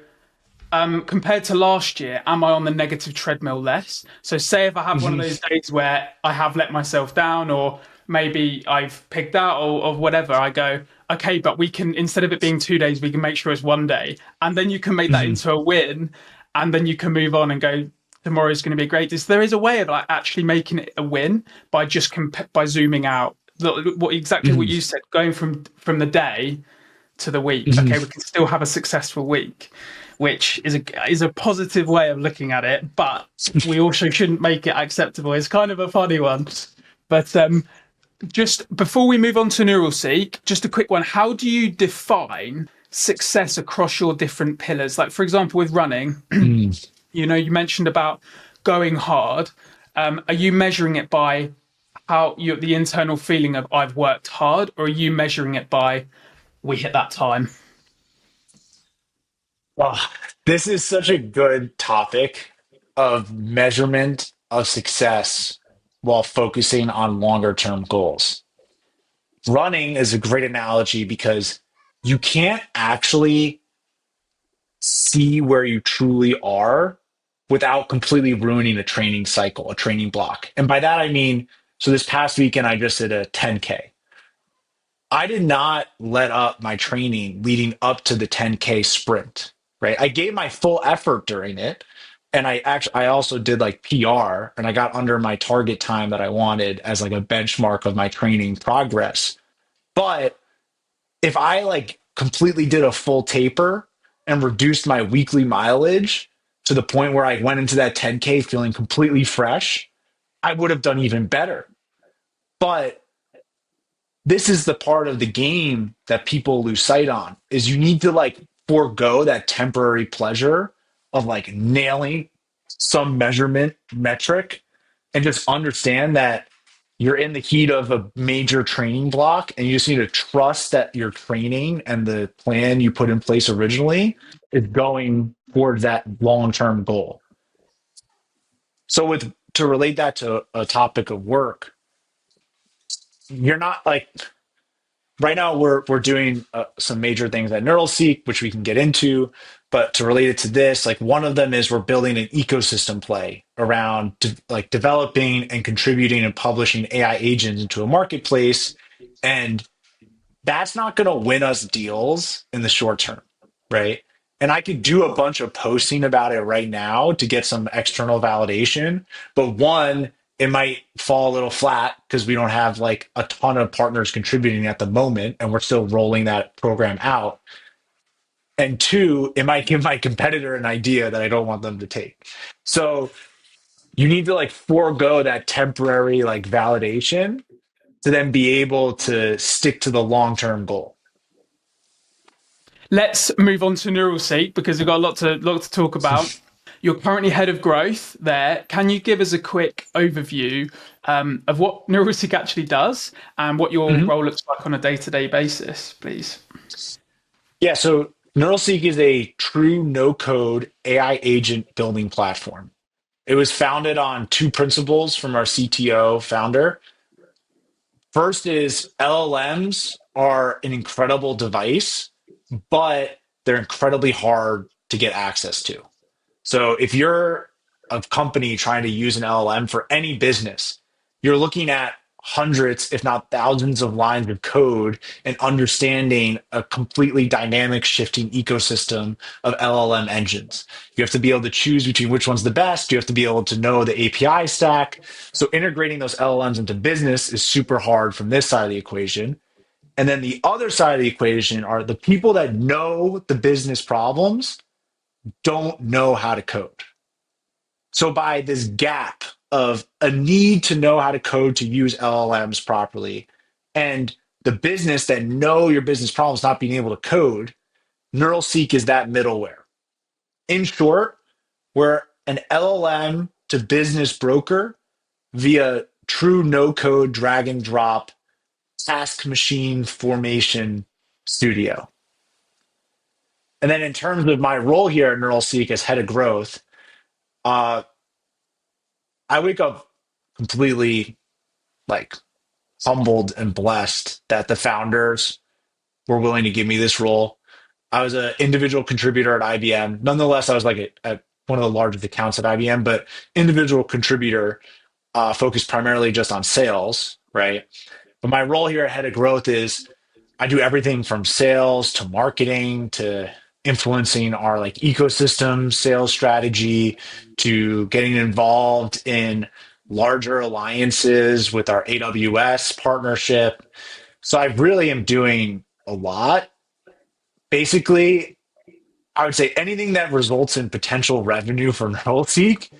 Speaker 1: compared to last year, am I on the negative treadmill less? So, say if I have one of those days where I have let myself down, or maybe I've picked out, or whatever, I go, okay, but we can, instead of it being 2 days, we can make sure it's one day. And then you can make that into a win, and then you can move on and go, tomorrow's going to be a great day. So, there is a way of like actually making it a win by just by zooming out. Exactly what you said, going from the day to the week. Okay, we can still have a successful week, which is a positive way of looking at it, but we also shouldn't make it acceptable. It's kind of a funny one. But just before we move on to NeuralSeek, just a quick one. How do you define success across your different pillars? Like, for example, with running, you mentioned about going hard. Are you measuring it by the internal feeling of I've worked hard, or are you measuring it by we hit that time?
Speaker 2: Oh, this is such a good topic of measurement of success while focusing on longer term goals. Running is a great analogy because you can't actually see where you truly are without completely ruining a training cycle, a training block. And by that, I mean, so this past weekend, I just did a 10K. I did not let up my training leading up to the 10K sprint, right? I gave my full effort during it. And I also did like PR and I got under my target time that I wanted as like a benchmark of my training progress. But if I like completely did a full taper and reduced my weekly mileage to the point where I went into that 10K feeling completely fresh, I would have done even better. But this is the part of the game that people lose sight on is you need to like forego that temporary pleasure of like nailing some measurement metric and just understand that you're in the heat of a major training block and you just need to trust that your training and the plan you put in place originally is going towards that long-term goal. So with to relate that to a topic of work, you're not like right now we're doing some major things at NeuralSeek, which we can get into. But to relate it to this, like one of them is we're building an ecosystem play around like developing and contributing and publishing AI agents into a marketplace, and that's not going to win us deals in the short term, right? And I could do a bunch of posting about it right now to get some external validation. But one, it might fall a little flat because we don't have like a ton of partners contributing at the moment, and we're still rolling that program out. And two, it might give my competitor an idea that I don't want them to take. So you need to like forego that temporary like validation to then be able to stick to the long-term goal.
Speaker 1: Let's move on to NeuralSeek because we've got a lot to talk about. You're currently head of growth there. Can you give us a quick overview of what NeuralSeek actually does and what your
Speaker 2: Mhm.
Speaker 1: role looks like on a day-to-day basis, please?
Speaker 2: Yeah, so NeuralSeek is a true no-code AI agent building platform. It was founded on two principles from our CTO founder. First is LLMs are an incredible device, but they're incredibly hard to get access to. So if you're a company trying to use an LLM for any business, you're looking at hundreds, if not thousands of lines of code and understanding a completely dynamic shifting ecosystem of LLM engines. You have to be able to choose between which one's the best. You have to be able to know the API stack. So integrating those LLMs into business is super hard from this side of the equation. And then the other side of the equation are the people that know the business problems don't know how to code. So by this gap of a need to know how to code to use LLMs properly and the business that know your business problems not being able to code, NeuralSeek is that middleware. In short, we're an LLM to business broker via true no code drag and drop task machine formation studio. And then in terms of my role here at NeuralSeek as head of growth, uh, I wake up completely like humbled and blessed that the founders were willing to give me this role. I was an individual contributor at IBM. Nonetheless, I was like at one of the largest accounts at IBM, but individual contributor focused primarily just on sales, right? But my role here at Head of Growth is I do everything from sales to marketing to influencing our like ecosystem sales strategy to getting involved in larger alliances with our AWS partnership. So I really am doing a lot. Basically, I would say anything that results in potential revenue for NeuralSeek,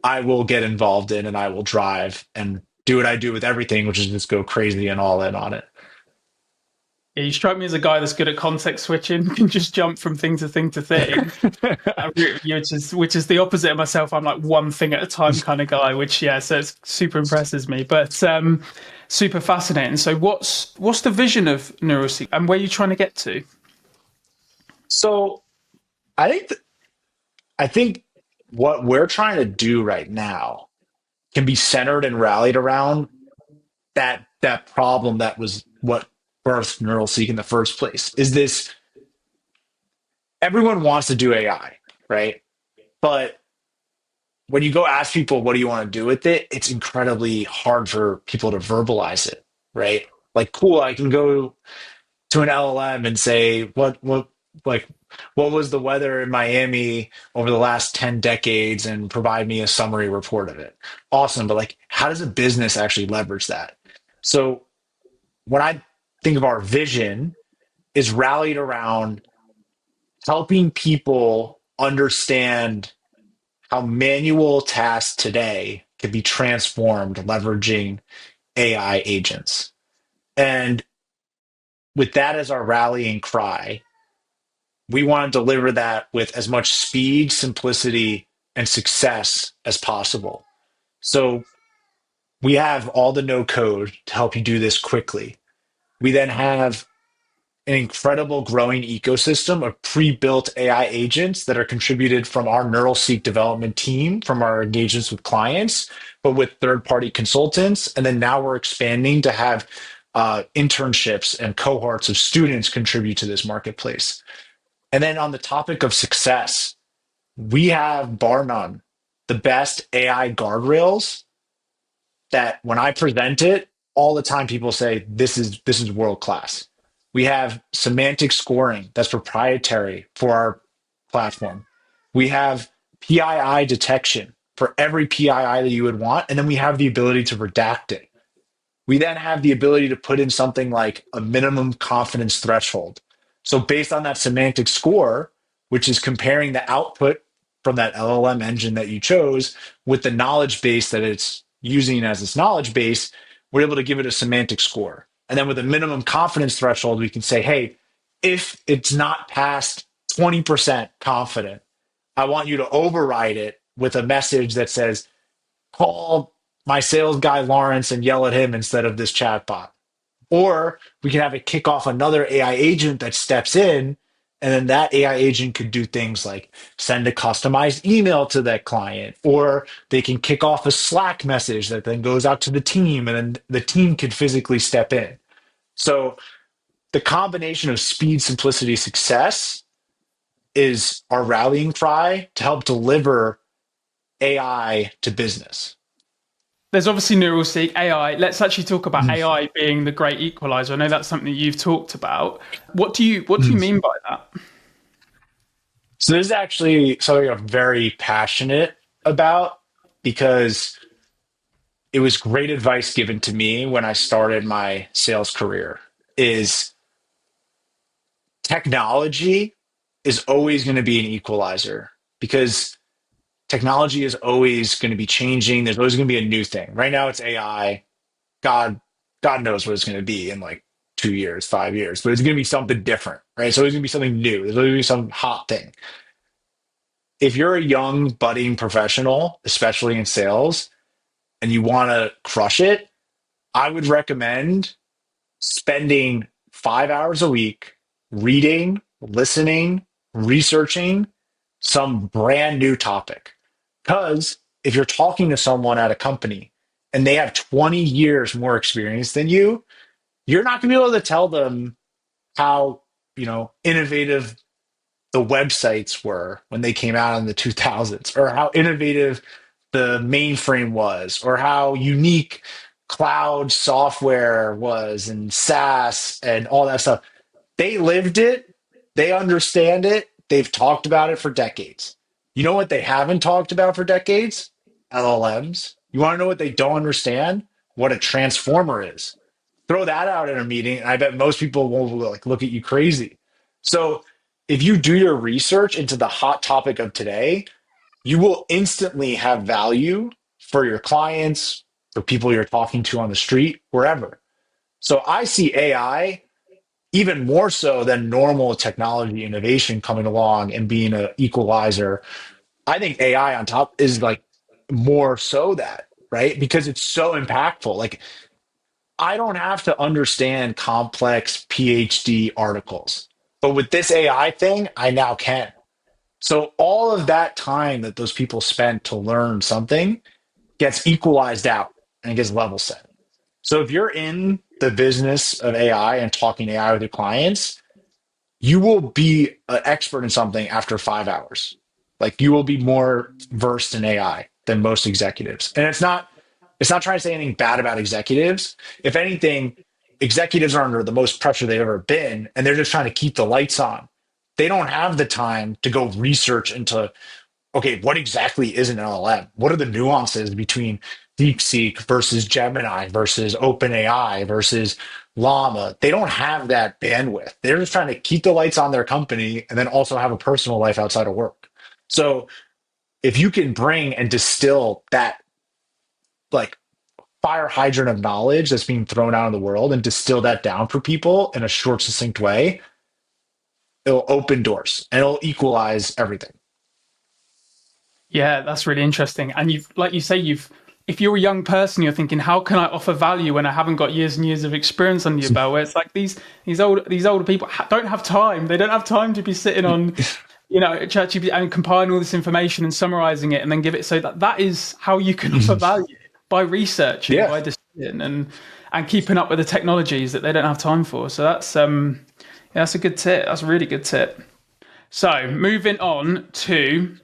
Speaker 2: I will get involved in and I will drive and do what I do with everything, which is just go crazy and all in on it.
Speaker 1: Yeah, you strike me as a guy that's good at context switching, can just jump from thing to thing to thing. Which is the opposite of myself. I'm like one thing at a time kind of guy, which yeah, so it super impresses me. But super fascinating. So what's the vision of NeuralSeek and where are you trying to get to?
Speaker 2: So I think I think what we're trying to do right now can be centered and rallied around that problem that was what birthed NeuralSeek in the first place. Is this everyone wants to do AI, right? But when you go ask people what do you want to do with it, it's incredibly hard for people to verbalize it, right? Like, cool, I can go to an LLM and say like what was the weather in Miami over the last 10 decades and provide me a summary report of it. Awesome, but like how does a business actually leverage that? So when I think of our vision is rallied around helping people understand how manual tasks today can be transformed leveraging AI agents. And with that as our rallying cry, we want to deliver that with as much speed, simplicity, and success as possible. So we have all the no code to help you do this quickly. We then have an incredible growing ecosystem of pre-built AI agents that are contributed from our NeuralSeek development team, from our engagements with clients, but with third-party consultants. And then now we're expanding to have internships and cohorts of students contribute to this marketplace. And then on the topic of success, we have bar none the best AI guardrails that when I present it, all the time people say this is world class. We have semantic scoring that's proprietary for our platform. We have PII detection for every PII that you would want, and then we have the ability to redact it. We then have the ability to put in something like a minimum confidence threshold. So based on that semantic score, which is comparing the output from that LLM engine that you chose with the knowledge base that it's using as its knowledge base, we're able to give it a semantic score. And then with a minimum confidence threshold, we can say, hey, if it's not past 20% confident, I want you to override it with a message that says, call my sales guy Lawrence and yell at him instead of this chatbot. Or we can have it kick off another AI agent that steps in, and then that AI agent could do things like send a customized email to that client, or they can kick off a Slack message that then goes out to the team, and then the team could physically step in. So the combination of speed, simplicity, success is our rallying cry to help deliver AI to business.
Speaker 1: There's obviously NeuralSeek, AI. Let's actually talk about AI being the great equalizer. I know that's something you've talked about. What do you mean by that?
Speaker 2: So this is actually something I'm very passionate about because it was great advice given to me when I started my sales career is technology is always going to be an equalizer because technology is always going to be changing. There's always going to be a new thing. Right now it's AI. God knows what it's going to be in like 2 years, 5 years, but it's going to be something different, right? It's always going to be something new. There's always going to be some hot thing. If you're a young budding professional, especially in sales, and you want to crush it, I would recommend spending 5 hours a week reading, listening, researching some brand new topic. Because if you're talking to someone at a company and they have 20 years more experience than you're not going to be able to tell them how, innovative the websites were when they came out in the 2000s, or how innovative the mainframe was, or how unique cloud software was and SaaS and all that stuff. They lived it, they understand it, they've talked about it for decades. You know what they haven't talked about for decades? LLMs. You want to know what they don't understand? What a transformer is. Throw that out in a meeting, and I bet most people will like look at you crazy. So if you do your research into the hot topic of today, you will instantly have value for your clients, for people you're talking to on the street, wherever. So I see AI even more so than normal technology innovation coming along and being an equalizer. I think AI on top is like more so that, right? Because it's so impactful. Like I don't have to understand complex PhD articles, but with this AI thing, I now can. So all of that time that those people spent to learn something gets equalized out and gets level set. So if you're in the business of AI and talking AI with your clients, you will be an expert in something after 5 hours. Like you will be more versed in AI than most executives. And it's not trying to say anything bad about executives. If anything, executives are under the most pressure they've ever been, and they're just trying to keep the lights on. They don't have the time to go research into, okay, what exactly is an LLM? What are the nuances between DeepSeek versus Gemini versus OpenAI versus Llama? They don't have that bandwidth. They're just trying to keep the lights on their company and then also have a personal life outside of work. So if you can bring and distill that like fire hydrant of knowledge that's being thrown out in the world and distill that down for people in a short, succinct way, it'll open doors and it'll equalize everything.
Speaker 1: Yeah, that's really interesting. And like you say, if you're a young person, you're thinking, how can I offer value when I haven't got years and years of experience under your belt? Where it's like these older people don't have time. They don't have time to be sitting on, ChatGPT and compiling all this information and summarizing it and then give it. So that is how you can offer value, by researching,
Speaker 2: Yeah.
Speaker 1: by distilling and keeping up with the technologies that they don't have time for. So that's a good tip. That's a really good tip. So moving on to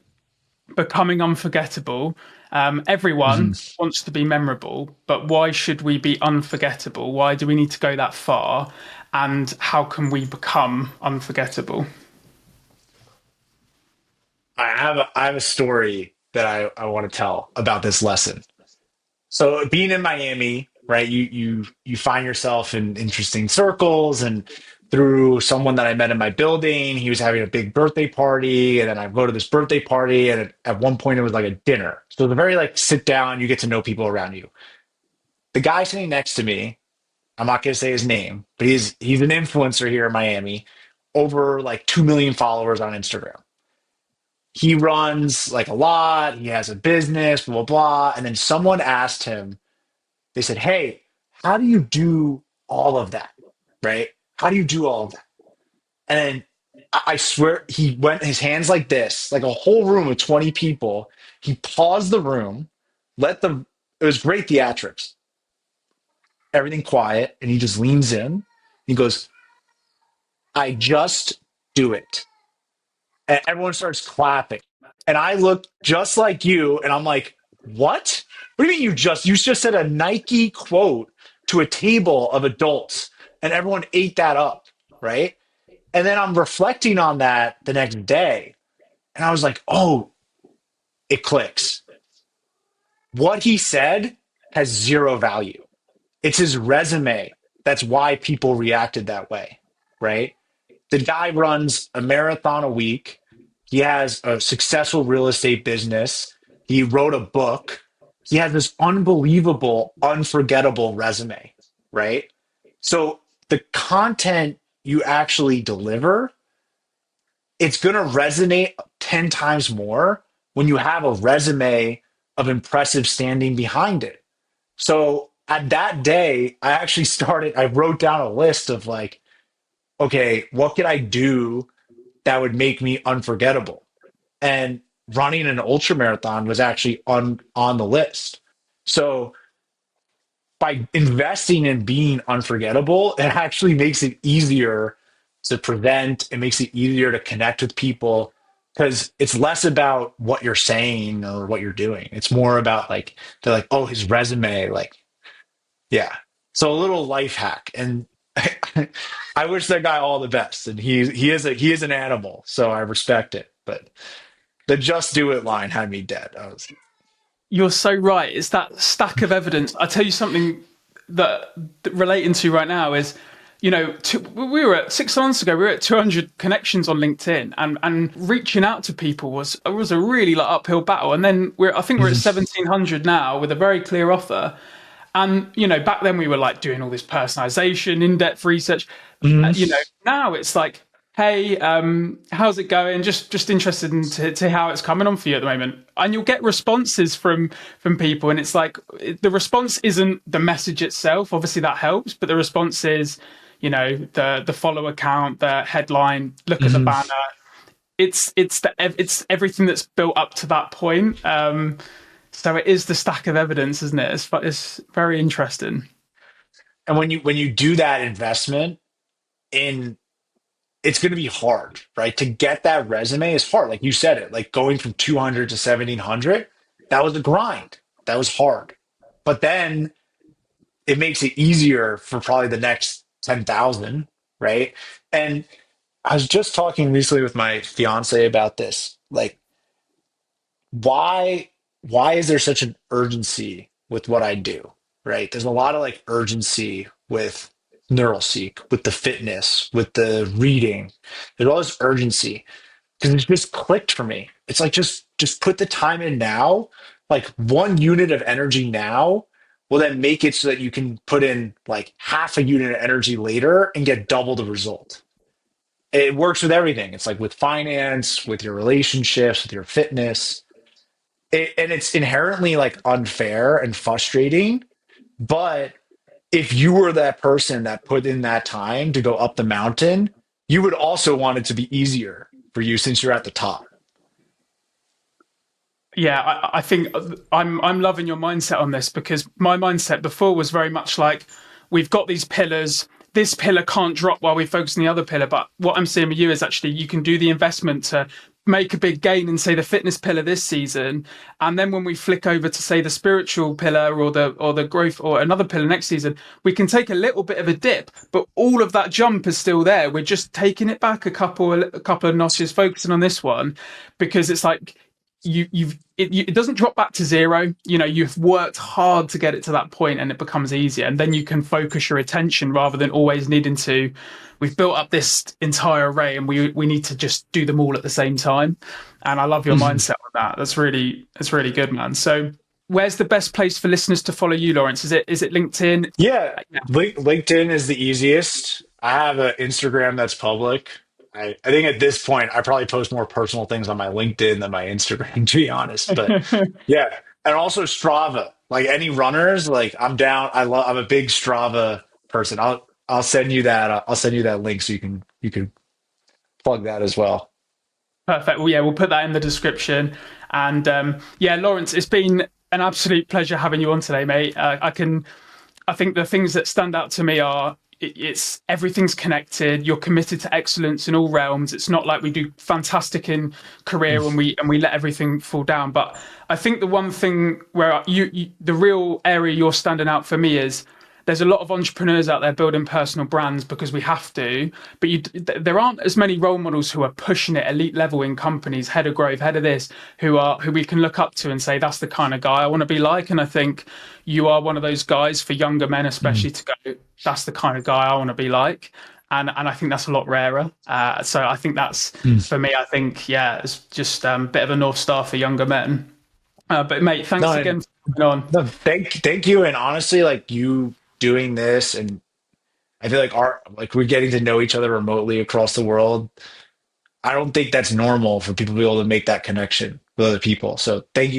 Speaker 1: becoming unforgettable. Everyone wants to be memorable, but why should we be unforgettable? Why do we need to go that far? And how can we become unforgettable?
Speaker 2: I have a story that I want to tell about this lesson. So being in Miami, right? You find yourself in interesting circles, and through someone that I met in my building, he was having a big birthday party, and then I go to this birthday party, and at one point it was like a dinner. So the very like sit down, you get to know people around you. The guy sitting next to me, I'm not going to say his name, but he's an influencer here in Miami, over like 2 million followers on Instagram. He runs like a lot. He has a business, blah, blah, blah. And then someone asked him, they said, "Hey, how do you do all of that? Right? How do you do all of that?" And then I swear he went his hands like this, like a whole room of 20 people. He paused the room, it was great theatrics, everything quiet. And he just leans in. He goes, "I just do it." And everyone starts clapping. And I look just like you, and I'm like, "What? What do you mean you just said a Nike quote to a table of adults, and everyone ate that up, right?" And then I'm reflecting on that the next day, and I was like, "Oh, it clicks. What he said has zero value. It's his resume. That's why people reacted that way, right?" The guy runs a marathon a week. He has a successful real estate business. He wrote a book. He has this unbelievable, unforgettable resume, right? So the content you actually deliver, it's going to resonate 10 times more when you have a resume of impressive standing behind it. So at that day, I wrote down a list of like, okay, what could I do that would make me unforgettable? And running an ultra marathon was actually on the list. So by investing in being unforgettable, it actually makes it easier to present. It makes it easier to connect with people because it's less about what you're saying or what you're doing. It's more about like they're like, "Oh, his resume, like, yeah." So a little life hack, and I wish that guy all the best. And he is an animal, so I respect it. But the "just do it" line had me dead. I was
Speaker 1: You're so right. It's that stack of evidence. I tell you something that relating to right now is, we were at 6 months ago. We were at 200 connections on LinkedIn, and reaching out to people was a really like uphill battle. And then I think we're at 1,700 now with a very clear offer. And back then we were like doing all this personalization, in-depth research.
Speaker 2: Mhm.
Speaker 1: Now it's like, hey, how's it going? Just interested in to how it's coming on for you at the moment. And you'll get responses from people, and it's like the response isn't the message itself. Obviously that helps, but the response is, the follow count, the headline, look at the
Speaker 2: Mhm.
Speaker 1: banner. It's everything that's built up to that point. So it is the stack of evidence, isn't it? It's very interesting.
Speaker 2: And when you do that investment in, it's going to be hard, right? To get that resume is hard. Like you said it, like going from 200 to 1,700, that was a grind. That was hard. But then it makes it easier for probably the next 10,000, right? And I was just talking recently with my fiance about this. Like, why why is there such an urgency with what I do? Right? There's a lot of like urgency with NeuralSeek, with the fitness, with the reading. There's all this urgency because it's just clicked for me. It's like just put the time in now. Like 1 unit of energy now will then make it so that you can put in like half a unit of energy later and get double the result. It works with everything. It's like with finance, with your relationships, with your fitness. And it's inherently like unfair and frustrating. But if you were that person that put in that time to go up the mountain, you would also want it to be easier for you since you're at the top.
Speaker 1: Yeah, I think I'm loving your mindset on this, because my mindset before was very much like, we've got these pillars. This pillar can't drop while we focus on the other pillar. But what I'm seeing with you is actually you can do the investment to make a big gain in say the fitness pillar this season, and then when we flick over to say the spiritual pillar or the growth or another pillar next season, we can take a little bit of a dip, but all of that jump is still there. We're just taking it back a couple of notches, focusing on this one, because it's like it doesn't drop back to zero. You've worked hard to get it to that point, and it becomes easier, and then you can focus your attention rather than always needing to. We've built up this entire array, and we need to just do them all at the same time. And I love your mindset on that. That's really good, man. So where's the best place for listeners to follow you, Lawrence? Is it LinkedIn?
Speaker 2: Yeah,
Speaker 1: Yeah.
Speaker 2: LinkedIn is the easiest. I have an Instagram that's public. I think at this point, I probably post more personal things on my LinkedIn than my Instagram, to be honest. But yeah, and also Strava. Like any runners, like I'm down. I'm a big Strava person. I'll send you that. I'll send you that link so you can plug that as well.
Speaker 1: Perfect. Well, yeah, we'll put that in the description. And yeah, Lawrence, it's been an absolute pleasure having you on today, mate. I think the things that stand out to me are it's everything's connected. You're committed to excellence in all realms. It's not like we do fantastic in career and we let everything fall down. But I think the one thing where the real area you're standing out for me is there's a lot of entrepreneurs out there building personal brands because we have to, but there aren't as many role models who are pushing it elite level in companies, head of growth, head of this, who we can look up to and say, that's the kind of guy I want to be like. And I think you are one of those guys for younger men, especially to go, that's the kind of guy I want to be like. And I think that's a lot rarer. So I think that's, for me, I think, yeah, it's just a bit of a North Star for younger men. But mate, thanks
Speaker 2: No,
Speaker 1: again for coming on.
Speaker 2: no, thank you. And honestly, like you doing this, and I feel like we're getting to know each other remotely across the world. I don't think that's normal for people to be able to make that connection with other people. So thank you.